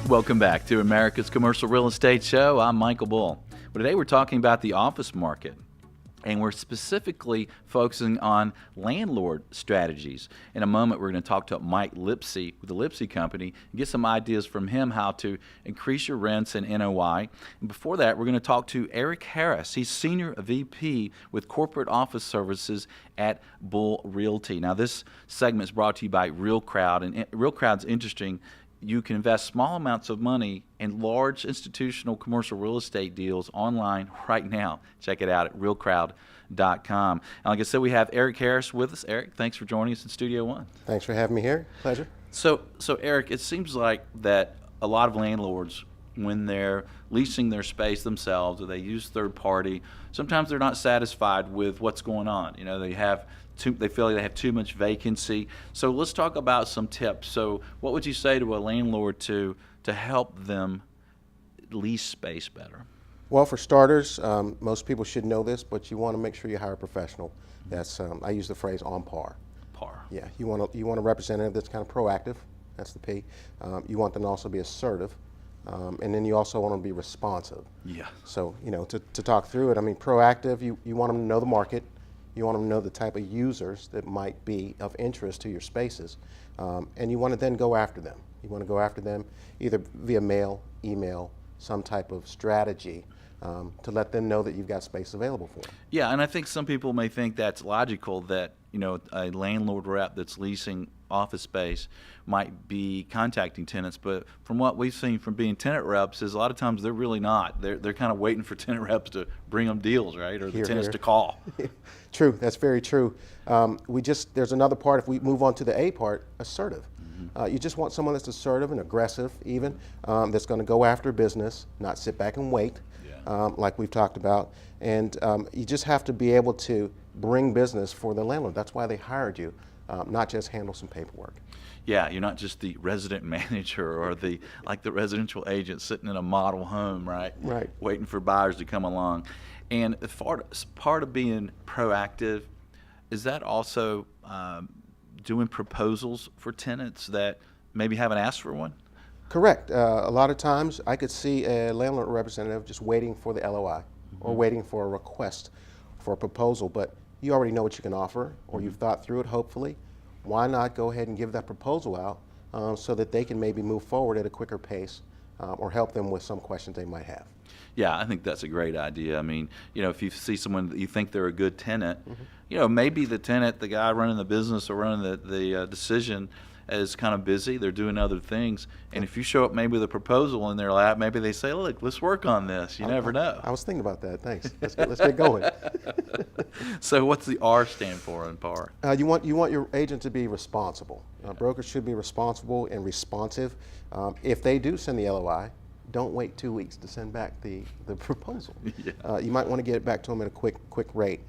Welcome back to America's Commercial Real Estate Show. I'm Michael Bull. Well, today we're talking about the office market, and we're specifically focusing on landlord strategies. In a moment, we're going to talk to Mike Lipsey with the Lipsey Company and get some ideas from him how to increase your rents and NOI. And before that, we're going to talk to Eric Harris. He's Senior VP with Corporate Office Services at Bull Realty. Now, this segment is brought to you by Real Crowd, and Real Crowd's interesting. You can invest small amounts of money in large institutional commercial real estate deals online right now. Check it out at realcrowd.com. And like I said, we have Eric Harris with us. Eric, thanks for joining us in Studio One. Thanks for having me here. Pleasure. So Eric, it seems like that a lot of landlords, when they're leasing their space themselves or they use third party, sometimes they're not satisfied with what's going on. You know, they feel like they have too much vacancy. So let's talk about some tips. So what would you say to a landlord to help them lease space better? Well, for starters, most people should know this, but you want to make sure you hire a professional. That's I use the phrase on par. Par. Yeah, you want a representative that's kind of proactive. That's the P. You want them to also be assertive, and then you also want them to be responsive. Yeah. So to talk through it, I mean, proactive. You want them to know the market. You want them to know the type of users that might be of interest to your spaces, and you want to then go after them. You want to go after them either via mail, email, some type of strategy to let them know that you've got space available for them. Yeah, and I think some people may think that's logical that a landlord rep that's leasing office space might be contacting tenants, but from what we've seen from being tenant reps is a lot of times they're really not. They're kind of waiting for tenant reps to bring them deals, right, or the tenants to call. True, that's very true. There's another part. If we move on to the A part, assertive. You just want someone that's assertive and aggressive, even that's going to go after business, not sit back and wait, like we've talked about. And you just have to be able to bring business for the landlord. That's why they hired you, not just handle some paperwork. Yeah, you're not just the resident manager or the residential agent sitting in a model home, right? Right. Waiting for buyers to come along. And part of being proactive, is that also doing proposals for tenants that maybe haven't asked for one? Correct. A lot of times I could see a landlord representative just waiting for the LOI or waiting for a request for a proposal, but you already know what you can offer, or you've thought through it, hopefully. Why not go ahead and give that proposal out so that they can maybe move forward at a quicker pace or help them with some questions they might have? Yeah, I think that's a great idea. I mean, if you see someone that you think they're a good tenant, maybe the tenant, the guy running the business or running the decision is kind of busy. They're doing other things. And if you show up maybe with a proposal in their lap, maybe they say, look, let's work on this. You never know. I was thinking about that. Thanks. Let's get going. So what's the R stand for in PAR? You want your agent to be responsible. Brokers should be responsible and responsive. If they do send the LOI, don't wait 2 weeks to send back the proposal. Yeah. You might want to get it back to them at a quick rate.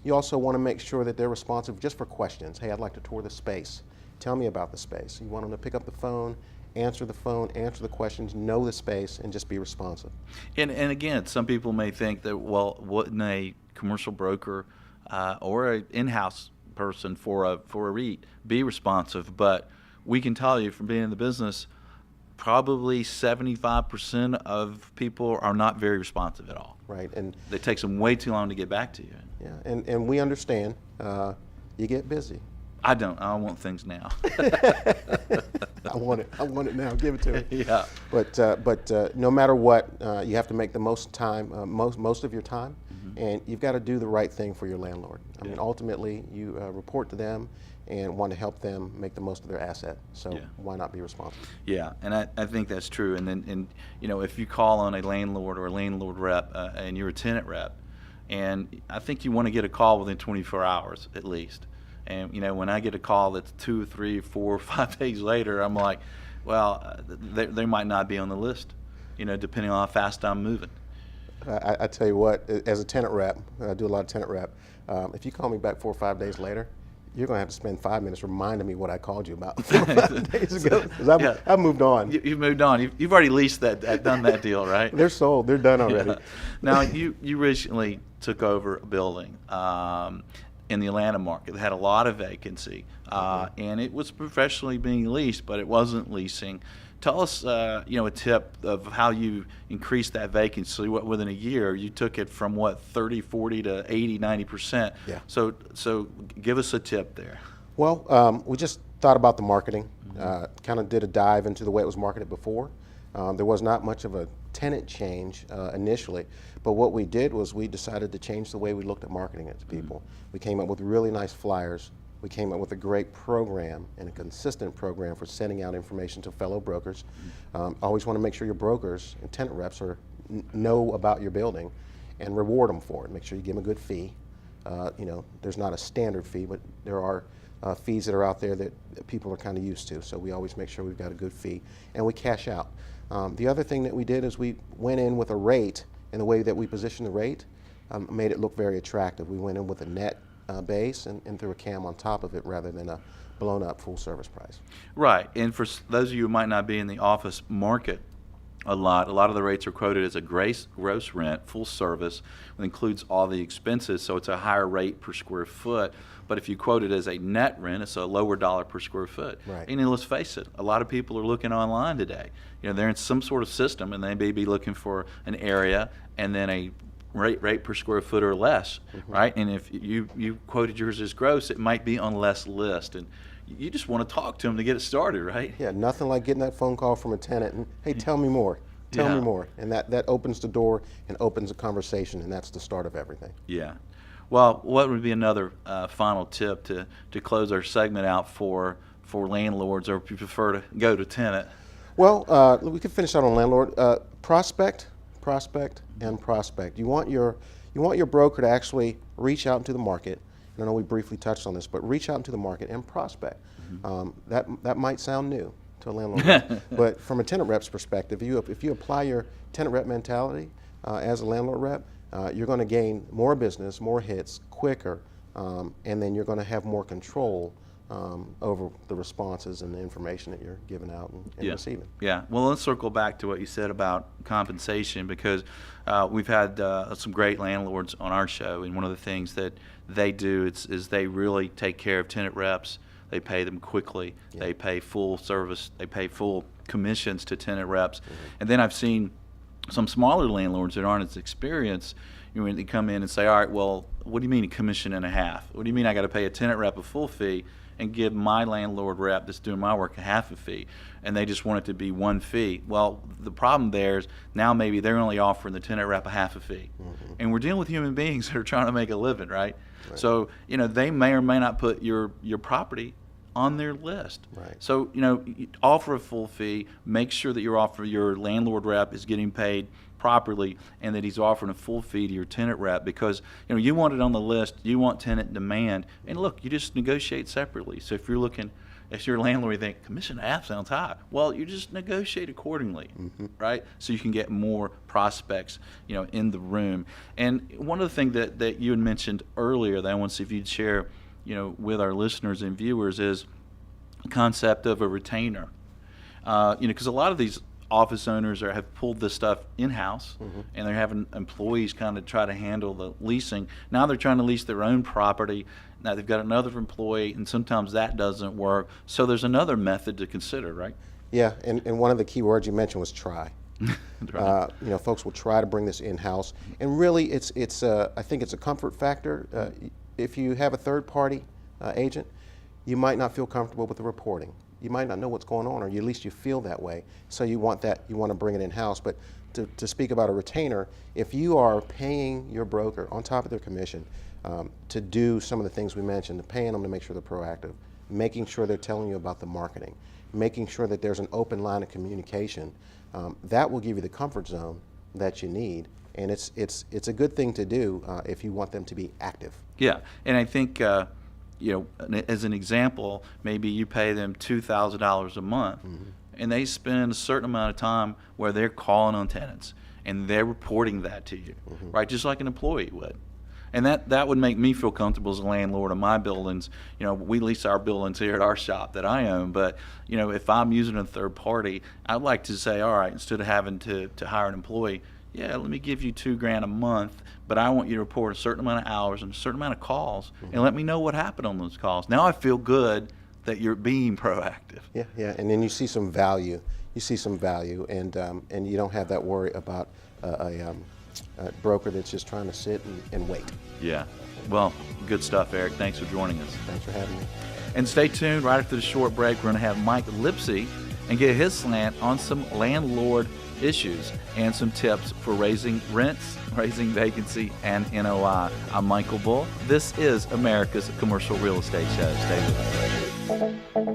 You also want to make sure that they're responsive just for questions. Hey, I'd like to tour the space. Tell me about the space. You want them to pick up the phone, answer the questions, know the space, and just be responsive. And again, some people may think that, well, wouldn't a commercial broker or an in-house person for a REIT be responsive? But we can tell you from being in the business, probably 75% of people are not very responsive at all. Right, and it takes them way too long to get back to you. Yeah, and we understand. You get busy. I don't want things now. I want it now. Give it to me. Yeah. But no matter what, you have to make the most of your time, and you've got to do the right thing for your landlord. I mean, ultimately, you report to them and want to help them make the most of their asset. So why not be responsible? Yeah, and I think that's true. And if you call on a landlord or a landlord rep and you're a tenant rep, and I think you want to get a call within 24 hours at least. And when I get a call that's 2, 3, 4, 5 days later, I'm like, well, they might not be on the list, depending on how fast I'm moving. I tell you what, as a tenant rep, I do a lot of tenant rep. If you call me back 4 or 5 days later, you're going to have to spend 5 minutes reminding me what I called you about 4 or 5 days ago. 'Cause I've moved on. You've moved on. You've already leased done that deal, right? They're sold. They're done already. Yeah. Now, you recently took over a building in the Atlanta market that had a lot of vacancy, and it was professionally being leased, but it wasn't leasing. Tell us, a tip of how you increased that vacancy. Within a year, you took it from 30, 40 to 80, 90%. Yeah. So give us a tip there. Well, we just thought about the marketing, kind of did a dive into the way it was marketed before. There was not much of a tenant change initially, but what we did was we decided to change the way we looked at marketing it to people. We came up with really nice flyers. We came up with a great program and a consistent program for sending out information to fellow brokers. Always want to make sure your brokers and tenant reps know about your building and reward them for it. Make sure you give them a good fee. There's not a standard fee, but there are fees that are out there that people are kind of used to. So we always make sure we've got a good fee, and we cash out. The other thing that we did is we went in with a rate, and the way that we positioned the rate made it look very attractive. We went in with a net base and threw a cam on top of it rather than a blown up full service price. Right, and for those of you who might not be in the office market a lot of the rates are quoted as a gross rent, full service, that includes all the expenses, so it's a higher rate per square foot. But if you quote it as a net rent, it's a lower dollar per square foot. Right. And let's face it, a lot of people are looking online today. They're in some sort of system, and they may be looking for an area and then a rate per square foot or less, right? And if you quoted yours as gross, it might be on less list, and you just want to talk to them to get it started, right? Yeah, nothing like getting that phone call from a tenant and, hey, tell me more. Tell me more. And that opens the door and opens a conversation, and that's the start of everything. Yeah. Well, what would be another final tip to close our segment out for landlords, or if you prefer to go to tenant? Well, we could finish out on landlord. Prospect, and prospect. You want your broker to actually reach out into the market. And I know we briefly touched on this, but reach out into the market and prospect. That might sound new to a landlord, but from a tenant rep's perspective, if you apply your tenant rep mentality as a landlord rep, you're going to gain more business, more hits, quicker, and then you're going to have more control over the responses and the information that you're giving out and receiving. Yeah. Well, let's circle back to what you said about compensation, because we've had some great landlords on our show, and one of the things that they do is they really take care of tenant reps. They pay them quickly. Yeah. They pay full service. They pay full commissions to tenant reps. And then I've seen some smaller landlords that aren't as experienced. When they come in and say, all right, well, what do you mean a commission and a half? What do you mean I got to pay a tenant rep a full fee and give my landlord rep that's doing my work a half a fee? And they just want it to be one fee. Well, the problem there is now maybe they're only offering the tenant rep a half a fee. And we're dealing with human beings that are trying to make a living, right? So, they may or may not put your property on their list. Right. So, offer a full fee, make sure that your landlord rep is getting paid properly, and that he's offering a full fee to your tenant rep, because you want it on the list, you want tenant demand, and look, you just negotiate separately. So if you're a landlord, you think commission half sounds high. Well, you just negotiate accordingly, right? So you can get more prospects, in the room. And one of the things that you had mentioned earlier that I want to see if you'd share, with our listeners and viewers, is the concept of a retainer. Because a lot of these office owners have pulled this stuff in-house, and they're having employees kind of try to handle the leasing. Now they're trying to lease their own property. Now they've got another employee, and sometimes that doesn't work. So there's another method to consider, right? Yeah, and one of the key words you mentioned was try. Right. Folks will try to bring this in-house, and really I think it's a comfort factor. If you have a third-party agent, you might not feel comfortable with the reporting. You might not know what's going on, or at least you feel that way. So you want to bring it in-house. But to speak about a retainer, if you are paying your broker on top of their commission to do some of the things we mentioned, paying them to make sure they're proactive, making sure they're telling you about the marketing, making sure that there's an open line of communication, that will give you the comfort zone that you need. And it's a good thing to do if you want them to be active. Yeah, and I think as an example, maybe you pay them $2,000 a month, and they spend a certain amount of time where they're calling on tenants, and they're reporting that to you, right? Just like an employee would. And that would make me feel comfortable as a landlord of my buildings. You know, we lease our buildings here at our shop that I own, but, you know, if I'm using a third party, I'd like to say, all right, instead of having to hire an employee, yeah, let me give you $2,000 a month, but I want you to report a certain amount of hours and a certain amount of calls, and let me know what happened on those calls. Now I feel good that you're being proactive. Yeah, and then you see some value. And you don't have that worry about a broker that's just trying to sit and wait. Yeah. Well, good stuff, Eric. Thanks for joining us. Thanks for having me. And stay tuned. Right after the short break, we're going to have Mike Lipsey and get his slant on some landlord issues and some tips for raising rents, raising vacancy, and NOI. I'm Michael Bull. This is America's Commercial Real Estate Show. Stay with us.